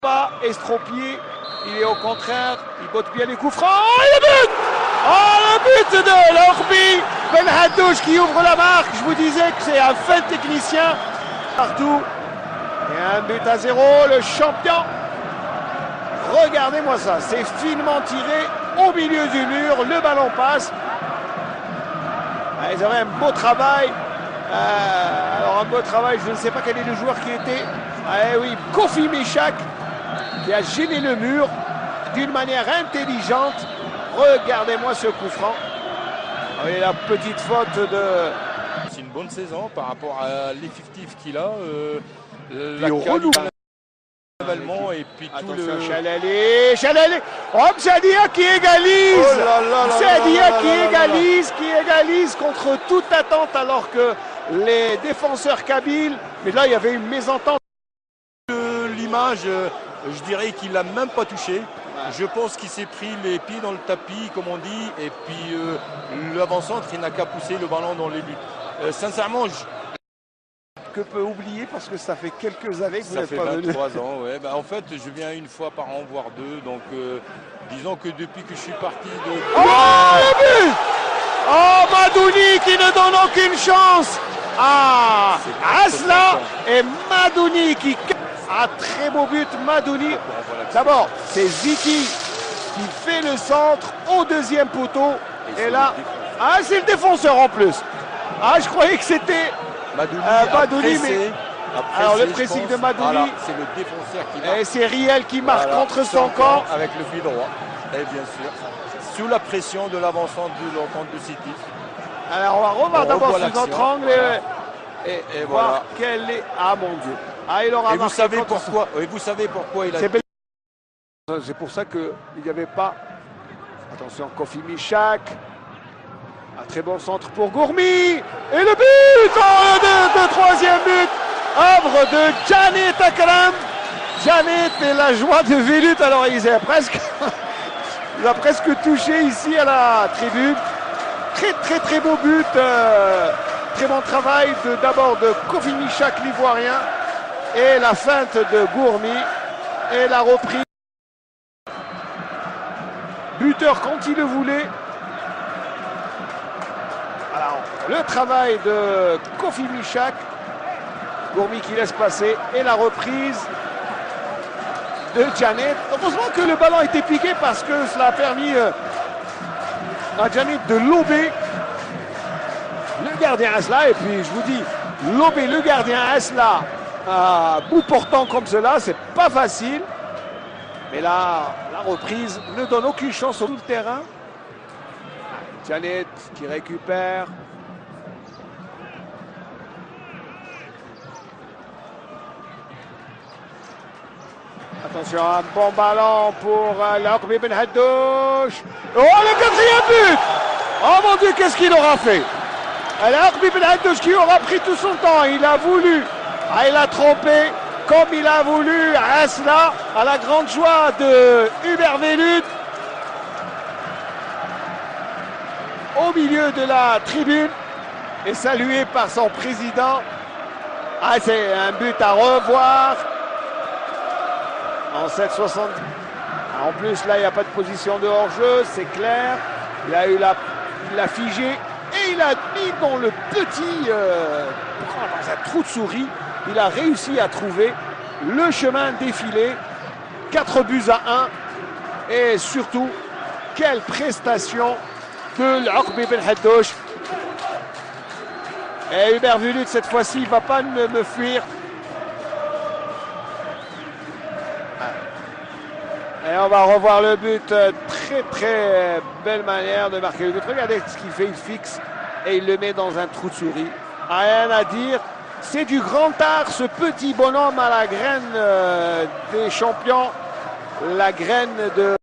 Pas estropié, il est au contraire, il botte bien les coups francs. Oh, le but! Oh, le but de l'Orbi Ben Haddouche qui ouvre la marque. Je vous disais que c'est un fin technicien partout. Et un but à 0, le champion. Regardez-moi ça, c'est finement tiré au milieu du mur, le ballon passe. Ils avaient un beau travail. Alors un beau travail, je ne sais pas quel est le joueur qui était. Oui, Kofi Meshak qui a gêné le mur d'une manière intelligente. Regardez-moi ce coup franc. Et la petite faute de... C'est une bonne saison par rapport à l'effectif qu'il a. La qualité et puis tout attention, le... Chalali. Oh, Msadia qui égalise. Msadia qui égalise contre toute attente alors que les défenseurs kabyles, mais là il y avait une mésentente. L'image, je dirais qu'il l'a même pas touché. Je pense qu'il s'est pris les pieds dans le tapis, comme on dit, et puis l'avant-centre, il n'a qu'à pousser le ballon dans les buts. Sincèrement, que peut oublier parce que ça fait quelques années que vous n'êtes pas venu. Ça fait 23 ans, ouais. En fait, je viens une fois par an, voire deux. Donc, disons que depuis que je suis parti de... Oh, le but! Oh, Madouni qui ne donne aucune chance à Asla et Madouni qui... Ah, très beau but, Madouni. D'abord, c'est Ziki qui fait le centre au deuxième poteau. Et là, c'est le défenseur en plus. Je croyais que c'était Madouni, mais... Alors le pressing de Madouni, voilà, c'est le défenseur qui marque. Et c'est Riel qui marque contre son camp. Avec le pied droit, et bien sûr, sous la pression de l'avancement de l'entente de City. Alors on va revoir d'abord sous notre angle et voir voilà. quel est... Ah mon Dieu. Il aura et vous savez pourquoi il a... C'est pour ça qu'il n'y avait pas... Attention, Kofi Meshak. Un très bon centre pour Gourmi. Et le but, le troisième but. Œuvre de Janet Akram. Janet et la joie de Velut. Alors il a presque touché ici à la tribune. Très beau but. Très bon travail d'abord de Kofi Meshak, l'ivoirien. Et la feinte de Gourmi. Et la reprise. Buteur quand il le voulait. Alors, le travail de Kofi Meshak. Gourmi qui laisse passer. Et la reprise de Janet. Heureusement que le ballon a été piqué parce que cela a permis à Janet de lober le gardien Asla. Et puis je vous dis, lober le gardien Asla à bout portant comme cela, c'est pas facile. Mais là, la reprise ne donne aucune chance sur tout le terrain. Janet qui récupère. Attention, un bon ballon pour l'Orbi Ben Haddouche. Oh, le quatrième but! Oh mon Dieu, qu'est-ce qu'il aura fait? L'Orbi Ben Haddouche qui aura pris tout son temps. Il a voulu, il a trompé comme il a voulu Asla, à la grande joie de Hubert Velut. Au milieu de la tribune et salué par son président. C'est un but à revoir. En 7,60. En plus, là, il n'y a pas de position de hors-jeu, c'est clair. Il a figé et il a mis dans le petit, dans un trou de souris, il a réussi à trouver le chemin défilé. 4 buts à 1. Et surtout, quelle prestation de l'Orbi Ben Haddouche. Et Hubert Velut, cette fois-ci, il ne va pas me fuir. Et on va revoir le but. Très belle manière de marquer le but. Regardez ce qu'il fait, il fixe et il le met dans un trou de souris. Rien à dire. C'est du grand art, ce petit bonhomme à la graine des champions. La graine de...